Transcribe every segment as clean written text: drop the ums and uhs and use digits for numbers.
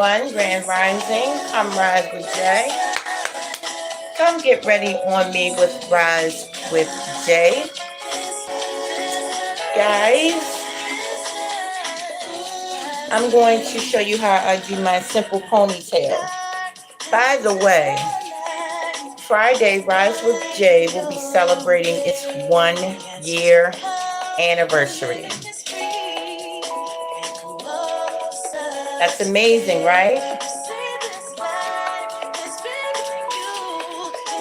everyone. Grand Rising. I'm Rise with Jay. Come get ready on me with Rise with Jay. Guys, I'm going to show you how I do my simple ponytail. By the way, Friday, Rise with Jay will be celebrating its 1 year anniversary. That's amazing, right?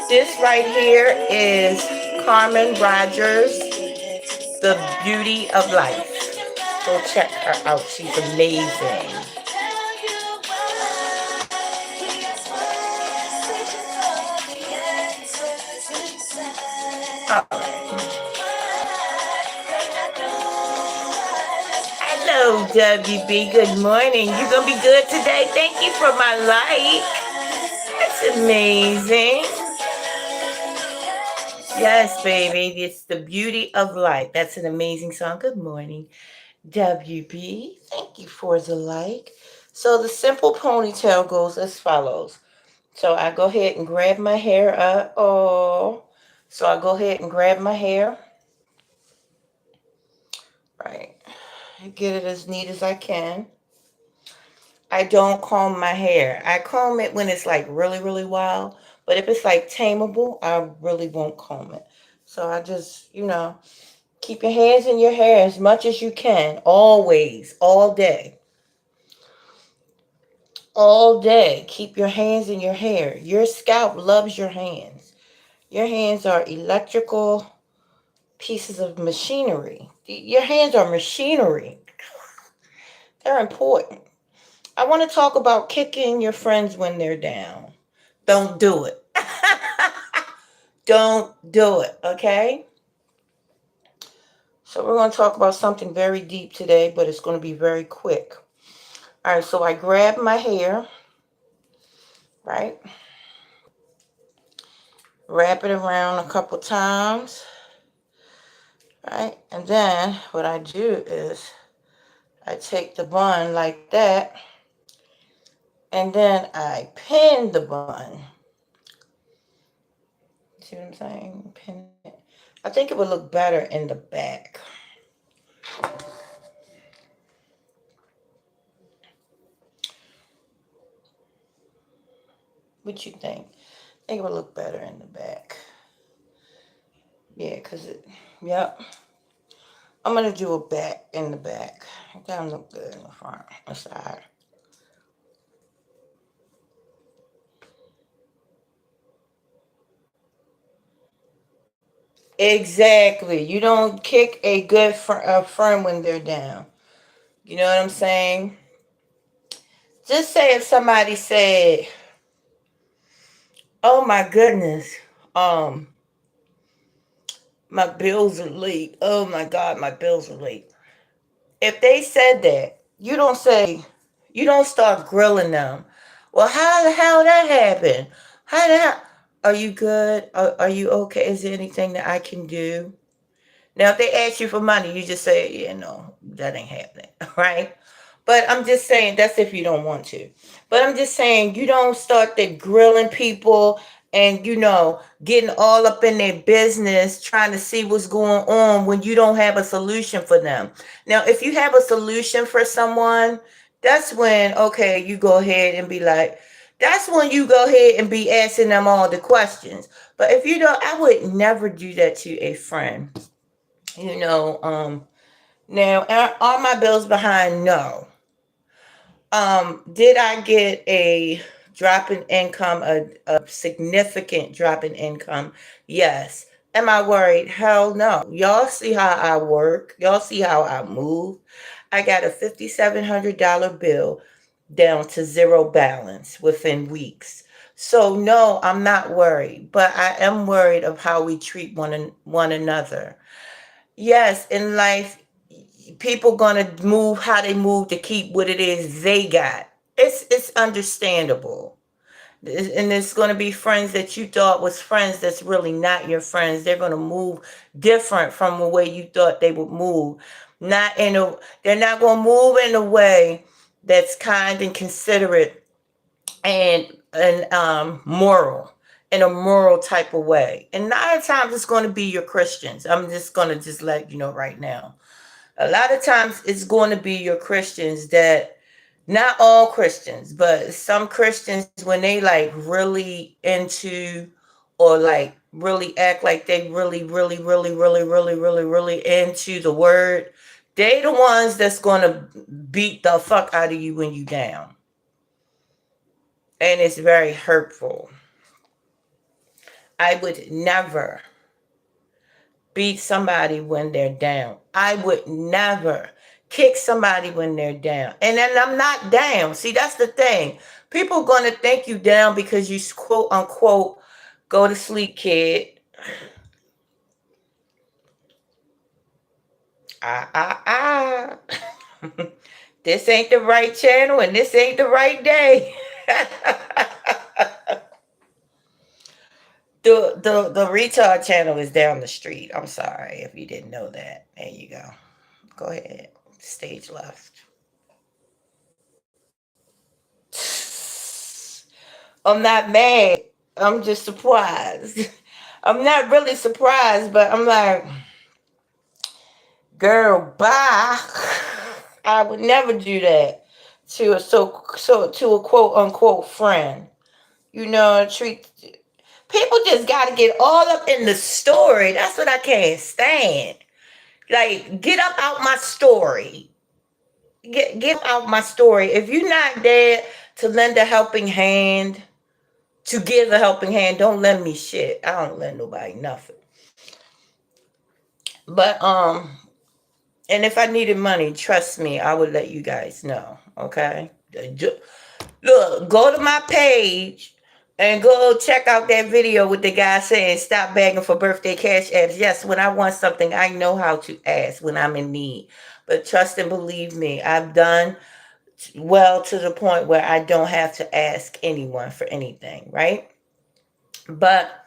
This right here is Carmen Rogers, The Beauty of Life. Go check her out. She's amazing. All right. Hello, WB. Good morning. You gonna be good today? Thank you for my like. That's amazing. Yes, baby. It's The Beauty of Life. That's an amazing song. Good morning, WB. Thank you for the like. So the simple ponytail goes as follows. So I go ahead and grab my hair up. Oh, so I go ahead and grab my hair. Right. Get it as neat as I can. I don't comb my hair. I comb it when it's like really, really wild. But if it's like tameable, I really won't comb it. So I just, keep your hands in your hair as much as you can. Always, all day. All day. Keep your hands in your hair. Your scalp loves your hands. Your hands are electrical pieces of machinery. Your hands are machinery. They're important. I want to talk about kicking your friends when they're down. Don't do it. Don't do it, okay? So we're going to talk about something very deep today, but it's going to be very quick. All right, so I grab my hair, right? Wrap it around a couple times, right? And then what I do is I take the bun like that, and then I pin the bun. See what I'm saying? Pin it. I think it would look better in the back. What you think? I think it would look better in the back. Yeah, because yep. I'm going to do a back in the back. It doesn't look good in the front, the side. Exactly. You don't kick a good friend when they're down. You know what I'm saying? Just say if somebody said, "Oh my goodness, um, my bills are late. Oh my God, my bills are late." If they said that, you don't start grilling them. Well, how the hell that happened? How the hell? Are you good? Are you okay? Is there anything that I can do? Now, if they ask you for money, you just say, yeah, no, that ain't happening, right? But I'm just saying that's if you don't want to. But I'm just saying you don't start the grilling people and getting all up in their business trying to see what's going on when you don't have a solution for them. Now, if you have a solution for someone, that's when okay, you go ahead and be like, that's when you go ahead and be asking them all the questions. But if you don't, I would never do that to a friend. You know, now are my bills behind? No. Did I get a drop in income, a significant drop in income? Yes. Am I worried? Hell no. Y'all see how I work. Y'all see how I move. I got a $5,700 bill down to zero balance within weeks. So no, I'm not worried, but I am worried of how we treat one another. Yes, in life, people gonna move how they move to keep what it is they got. It's understandable. And it's gonna be friends that you thought was friends that's really not your friends. They're gonna move different from the way you thought they would move. Not in a they're not gonna move in a way that's kind and considerate and moral, in a moral type of way. And a lot of times it's going to be your Christians. I'm just going to just let you know right now. A lot of times it's going to be your Christians that, not all Christians, but some Christians, when they like really into, or like really act like they really, really, really, really, really, really, really into the word, they the ones that's gonna beat the fuck out of you when you down. And it's very hurtful. I would never beat somebody when they're down. I would never kick somebody when they're down. And then I'm not down. See, that's the thing. People are going to think you down because you quote unquote go to sleep, kid. This ain't the right channel and this ain't the right day. The retard channel is down the street. I'm sorry if you didn't know that. There you go. Go ahead. Stage left. I'm not mad. I'm just surprised. I'm not really surprised, but I'm like, girl, bye. I would never do that to a to a quote unquote friend. You know, treat people just gotta get all up in the story. That's what I can't stand. Like, get up out my story. Get out my story. If you're not there to lend a helping hand, to give a helping hand, don't lend me shit. I don't lend nobody nothing. But and if I needed money, trust me, I would let you guys know. Okay. Look, go to my page and go check out that video with the guy saying stop begging for birthday cash apps. Yes, when I want something, I know how to ask when I'm in need. But trust and believe me, I've done well to the point where I don't have to ask anyone for anything, right? But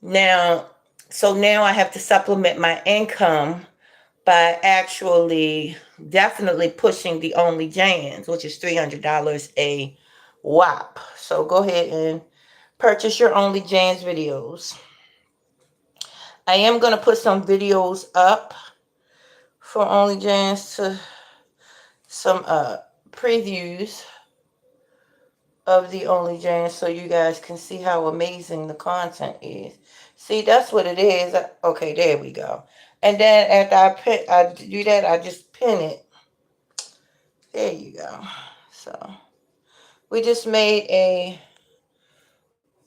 now, so now I have to supplement my income by actually definitely pushing the Only Jans, which is $300 a whop. So go ahead and purchase your Only Jans videos. I am going to put some videos up for Only Jans, to some previews of the Only Jans, so you guys can see how amazing the content is. See, that's what it is. Okay, there we go. And then after I do that, I just pin it. There you go. So we just made a,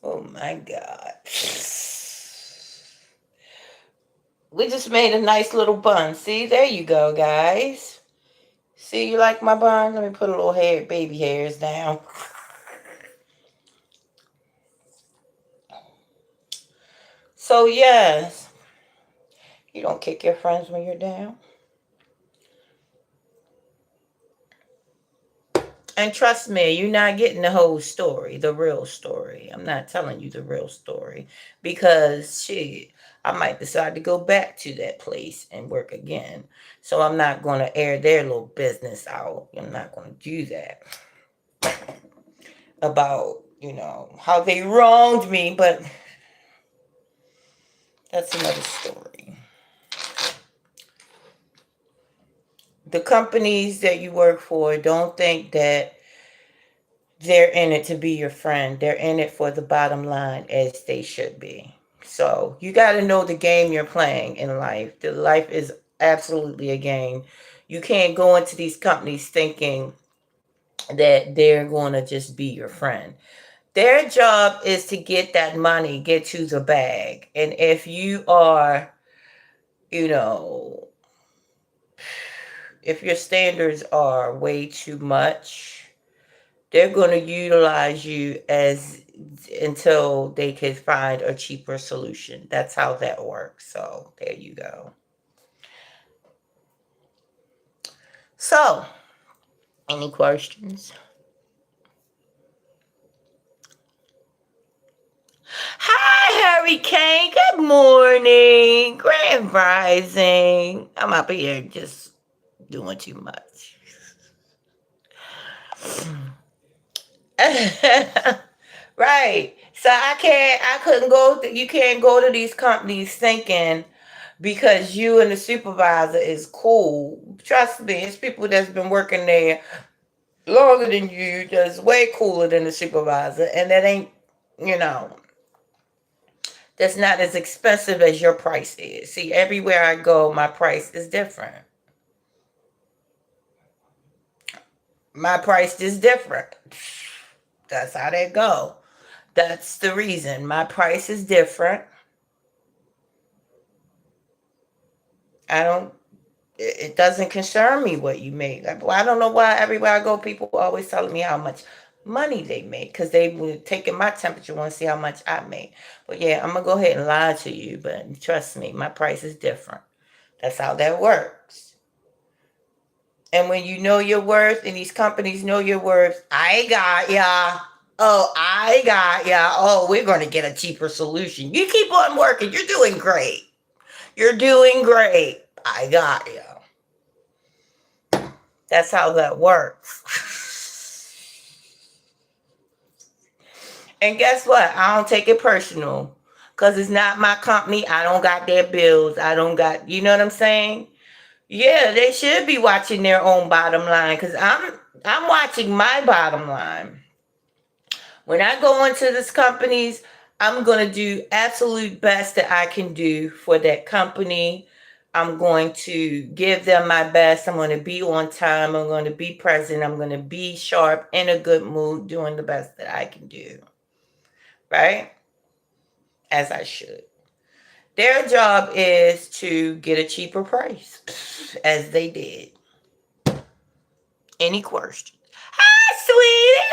oh my God. We just made a nice little bun. See, there you go, guys. See, you like my bun? Let me put a little baby hairs down. So yes, you don't kick your friends when you're down. And trust me, you're not getting the whole story, the real story. I'm not telling you the real story because shit, I might decide to go back to that place and work again. So I'm not going to air their little business out. I'm not going to do that about, how they wronged me, but that's another story. The companies that you work for, don't think that they're in it to be your friend. They're in it for the bottom line, as they should be. So you got to know the game you're playing in life. The life is absolutely a game. You can't go into these companies thinking that they're going to just be your friend. Their job is to get that money, get you the bag. And if you are, you know, if your standards are way too much, they're going to utilize you as until they can find a cheaper solution. That's how that works. So there you go. So, any questions? Hi, Hurricane. Good morning. Grand Rising. I'm up here just doing too much. Right. So I couldn't you can't go to these companies thinking because you and the supervisor is cool. Trust me, it's people that's been working there longer than you, that's way cooler than the supervisor, and that ain't, you know, that's not as expensive as your price is. See, everywhere I go, my price is different. My price is different. That's how they go. That's the reason. My price is different. I don't, it doesn't concern me what you make. I don't know why everywhere I go, people always telling me how much money they make because they were taking my temperature, want to see how much I make. But yeah, I'm going to go ahead and lie to you. But trust me, my price is different. That's how that works. And when you know your worth and these companies know your worth, I got ya. Oh, I got ya. Oh, we're going to get a cheaper solution. You keep on working. You're doing great. You're doing great. I got ya. That's how that works. And guess what? I don't take it personal because it's not my company. I don't got their bills. I don't got, you know what I'm saying? Yeah, they should be watching their own bottom line because I'm watching my bottom line. When I go into this companies, I'm going to do absolute best that I can do for that company. I'm going to give them my best. I'm going to be on time. I'm going to be present. I'm going to be sharp, in a good mood, doing the best that I can do. Right? As I should. Their job is to get a cheaper price, as they did. Any questions? Hi, sweetie.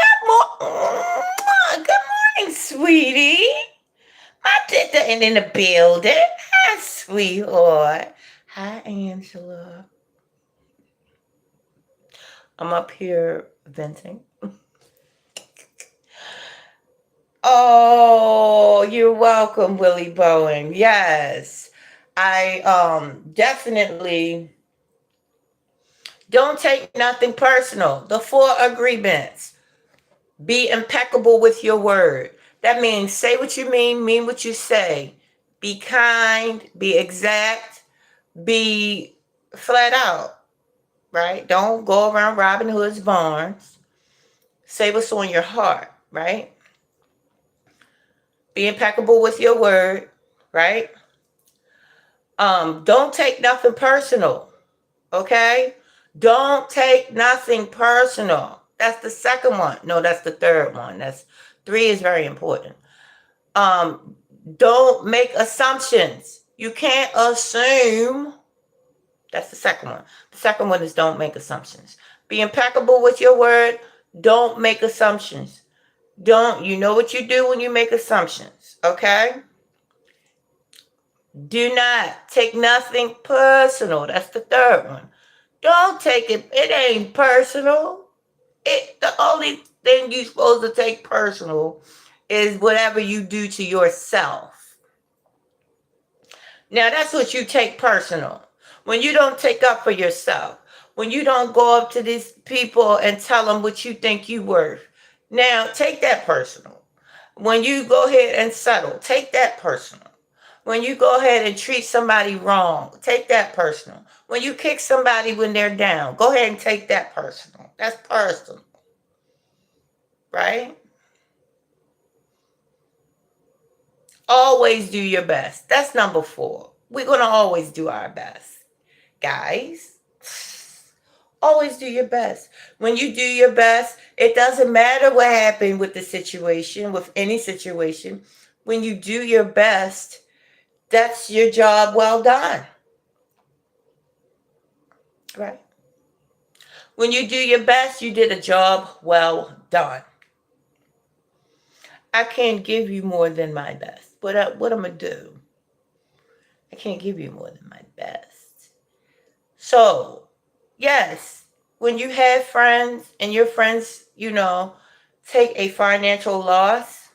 Good morning, sweetie. My sister ain't in the building. Hi, sweetheart. Hi, Angela. I'm up here venting. Oh, you're welcome, Willie Bowen. Yes. I definitely don't take nothing personal. The 4 agreements. Be impeccable with your word. That means say what you mean what you say. Be kind, be exact, be flat out, right? Don't go around Robin Hood's barns. Say what's on your heart, right? Be impeccable with your word, right? Don't take nothing personal, okay? Don't take nothing personal. That's the second one. No, that's the third one. That's 3 is very important. Don't make assumptions. You can't assume. That's the second one. The second one is don't make assumptions. Be impeccable with your word. Don't make assumptions. You know what you do when you make assumptions, okay? Do not take nothing personal. That's the third one. Don't take it. It ain't personal. The only thing you're supposed to take personal is whatever you do to yourself. Now, that's what you take personal. When you don't take up for yourself, when you don't go up to these people and tell them what you think you worth. Now, take that personal. When you go ahead and settle, take that personal. When you go ahead and treat somebody wrong, take that personal. When you kick somebody when they're down, go ahead and take that personal. That's personal. Right? Always do your best. That's number 4. We're going to always do our best. Guys, always do your best. When you do your best, it doesn't matter what happened with the situation, with any situation. When you do your best, that's your job well done. Right? When you do your best, you did a job well done. I can't give you more than my best. What I'm going to do, I can't give you more than my best. So, yes, when you have friends and your friends, take a financial loss,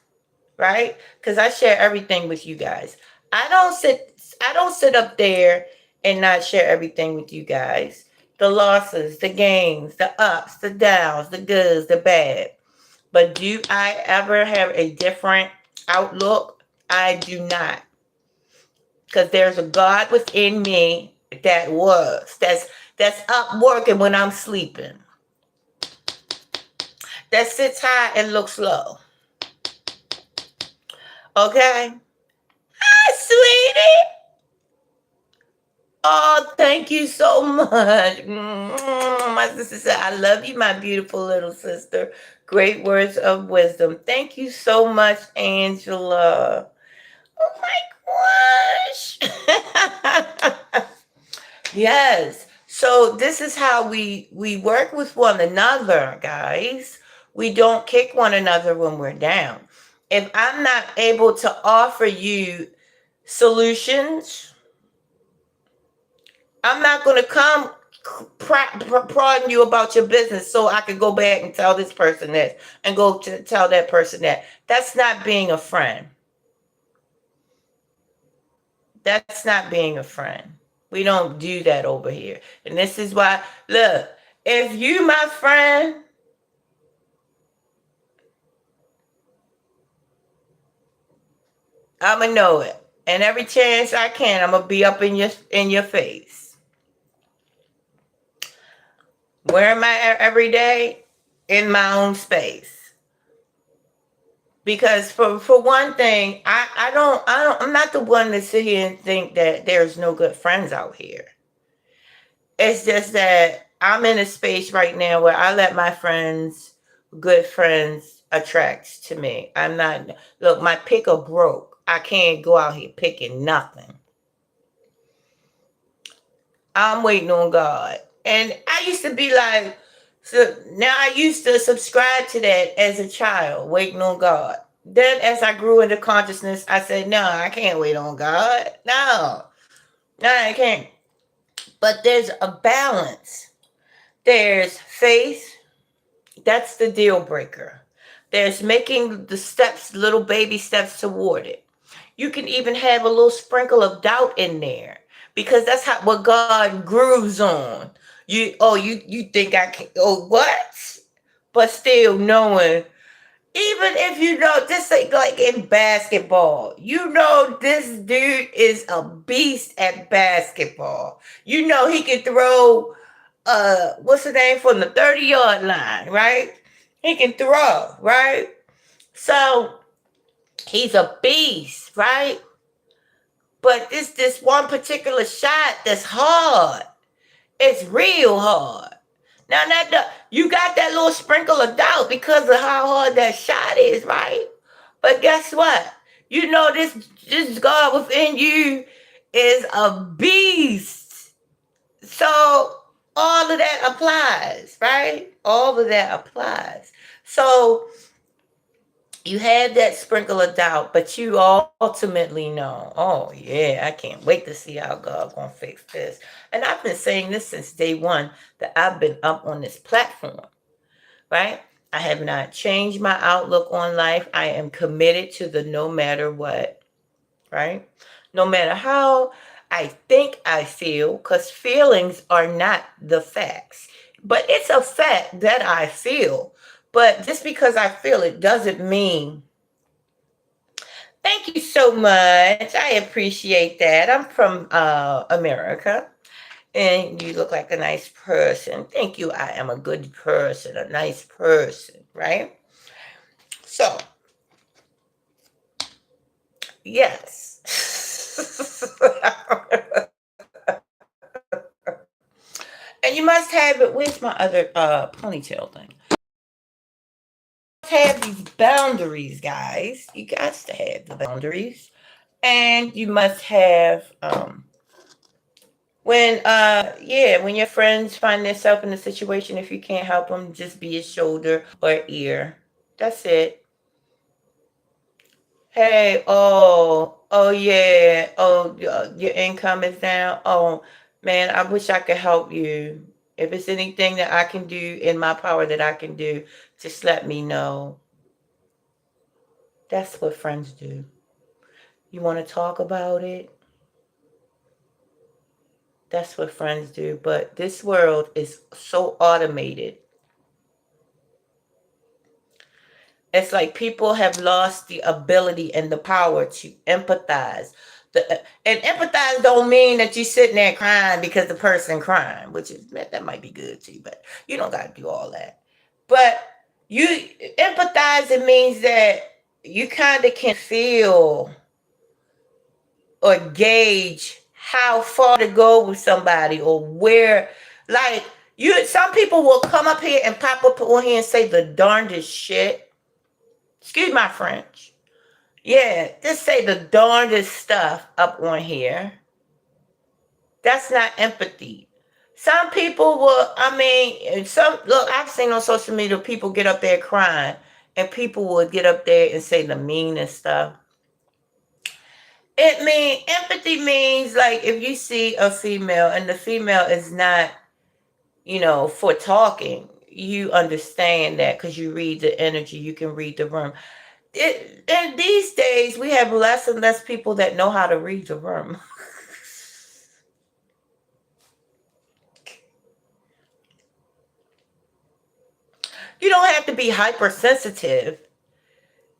right? Because I share everything with you guys. I don't sit up there and not share everything with you guys. the losses, the gains, the ups, the downs, the goods, the bad. But do I ever have a different outlook? I do not. Because there's a God within me that's up working when I'm sleeping. That sits high and looks low. Okay? Hi, sweetie. Oh, thank you so much. My sister said, I love you, my beautiful little sister. Great words of wisdom. Thank you so much, Angela. Oh my gosh. Yes. So this is how we work with one another, guys. We don't kick one another when we're down. If I'm not able to offer you solutions, I'm not going to come prodding you about your business so I can go back and tell this person this and go to tell that person that. That's not being a friend. That's not being a friend. We don't do that over here. And this is why, look, if you my friend, I'ma know it. And every chance I can, I'm gonna be up in your face. Where am I every day? In my own space. Because for one thing, I'm not the one to sit here and think that there's no good friends out here. It's just that I'm in a space right now where I let my friends, good friends, attract to me. I'm not, look, my picker broke. I can't go out here picking nothing. I'm waiting on God. And I used to be like, so now I used to subscribe to that as a child, waiting on God. Then as I grew into consciousness, I said, no, I can't wait on God. No, I can't. But there's a balance. There's faith. That's the deal breaker. There's making the steps, little baby steps toward it. You can even have a little sprinkle of doubt in there because that's what God grooves on. You think I can? Oh, what? But still knowing, even if you know, just like in basketball, you know this dude is a beast at basketball. You know he can throw what's the name, from the 30-yard line, right? He can throw, right? So he's a beast, right? But this one particular shot that's hard. It's real hard. Now you got that little sprinkle of doubt because of how hard that shot is, right? But guess what? You know this God within you is a beast. So all of that applies, right? All of that applies. So you have that sprinkle of doubt, but you ultimately know, oh yeah, I can't wait to see how God gonna fix this. And I've been saying this since day one that I've been up on this platform, right? I have not changed my outlook on life. I am committed to the no matter what, right? No matter how I think I feel, because feelings are not the facts. But it's a fact that I feel. But just because I feel it doesn't mean. Thank you so much. I appreciate that. I'm from America. And you look like a nice person. Thank you. I am a good person, a nice person, right? So, yes. And you must have it. Where's my other ponytail thing? Have these boundaries, guys. You got to have the boundaries. And you must have when your friends find themselves in a situation, if you can't help them, just be a shoulder or ear. That's it. Hey, oh yeah, your income is down. Oh man, I wish I could help you. If it's anything that I can do in my power that I can do, just let me know. That's what friends do. You want to talk about it? That's what friends do. But this world is so automated. It's like people have lost the ability and the power to empathize. And empathize don't mean that you're sitting there crying because the person crying, which is that might be good too, but you don't got to do all that. But you empathizing means that you kind of can feel or gauge how far to go with somebody or where, like, you some people will come up here and pop up on here and say the darndest shit. Excuse my French. Yeah, just say the darndest stuff up on here. That's not empathy. Some people will, I mean, look, I've seen on social media people get up there crying and people will get up there and say the meanest stuff. Empathy means like if you see a female and the female is not, for talking, you understand that because you read the energy, you can read the room. And these days we have less and less people that know how to read the room. You don't have to be hypersensitive,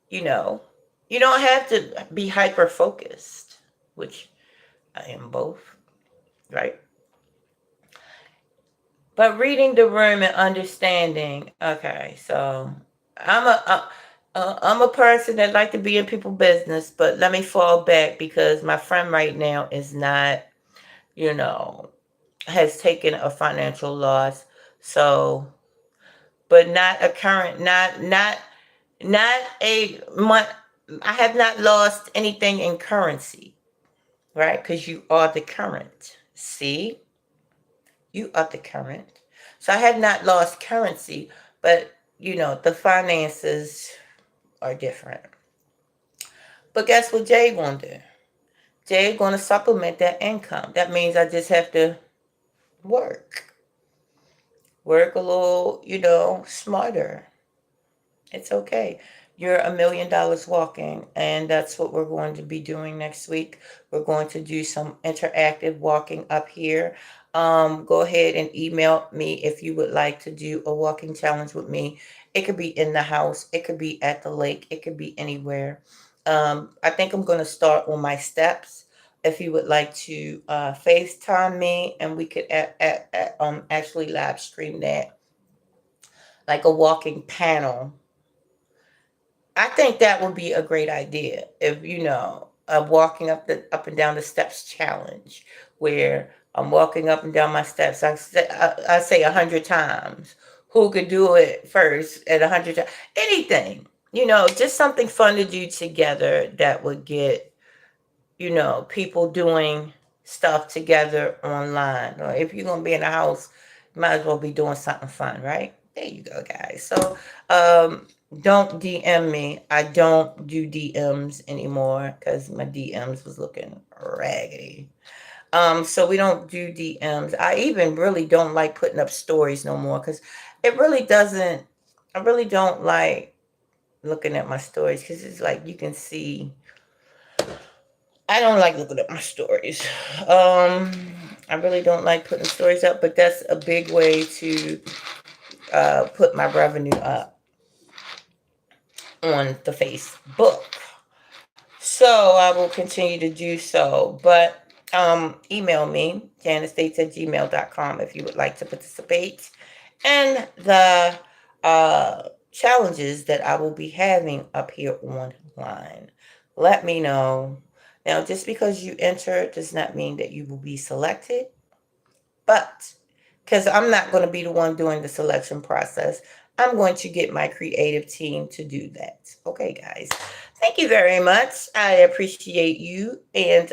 you know. You don't have to be hyper focused, which I am both, right? But reading the room and understanding. Okay, so I'm I'm a person that like to be in people business, but let me fall back because my friend right now is not, you know, has taken a financial loss. So, but not a current, not a month. I have not lost anything in currency, right? Because you are the current. See, you are the current. So I have not lost currency, but the finances are different. But guess what Jay gonna do? Jay gonna supplement that income. That means I just have to work. Work a little, smarter. It's okay. You're $1,000,000 walking, and that's what we're going to be doing next week. We're going to do some interactive walking up here. Go ahead and email me if you would like to do a walking challenge with me. It could be in the house, it could be at the lake, it could be anywhere. I think I'm going to start on my steps. If you would like to FaceTime me, and we could actually live stream that, like a walking panel. I think that would be a great idea if walking up and down the steps challenge, where I'm walking up and down my steps. I say 100 times. Who could do it first at 100 times? Anything, just something fun to do together that would get people doing stuff together online. Or if you're gonna be in the house, you might as well be doing something fun, right? There you go, guys. So don't DM me. I don't do DMs anymore because my DMs was looking raggedy. So we don't do DMs. I even really don't like putting up stories no more because it really doesn't. I really don't like looking at my stories because it's like you can see. I don't like looking at my stories. I really don't like putting stories up, but that's a big way to put my revenue up on the Facebook. So I will continue to do so. But email me, janistates@gmail.com, if you would like to participate in the challenges that I will be having up here online. Let me know. Now, just because you enter does not mean that you will be selected, but because I'm not going to be the one doing the selection process, I'm going to get my creative team to do that. Okay, guys. Thank you very much. I appreciate you, and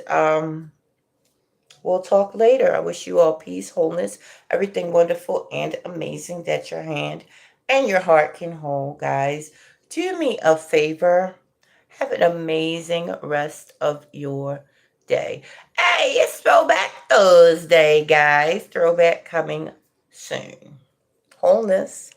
we'll talk later. I wish you all peace, wholeness, everything wonderful and amazing that your hand and your heart can hold, guys. Do me a favor. Have an amazing rest of your day. Hey, it's Throwback Thursday, guys. Throwback coming soon. Wholeness.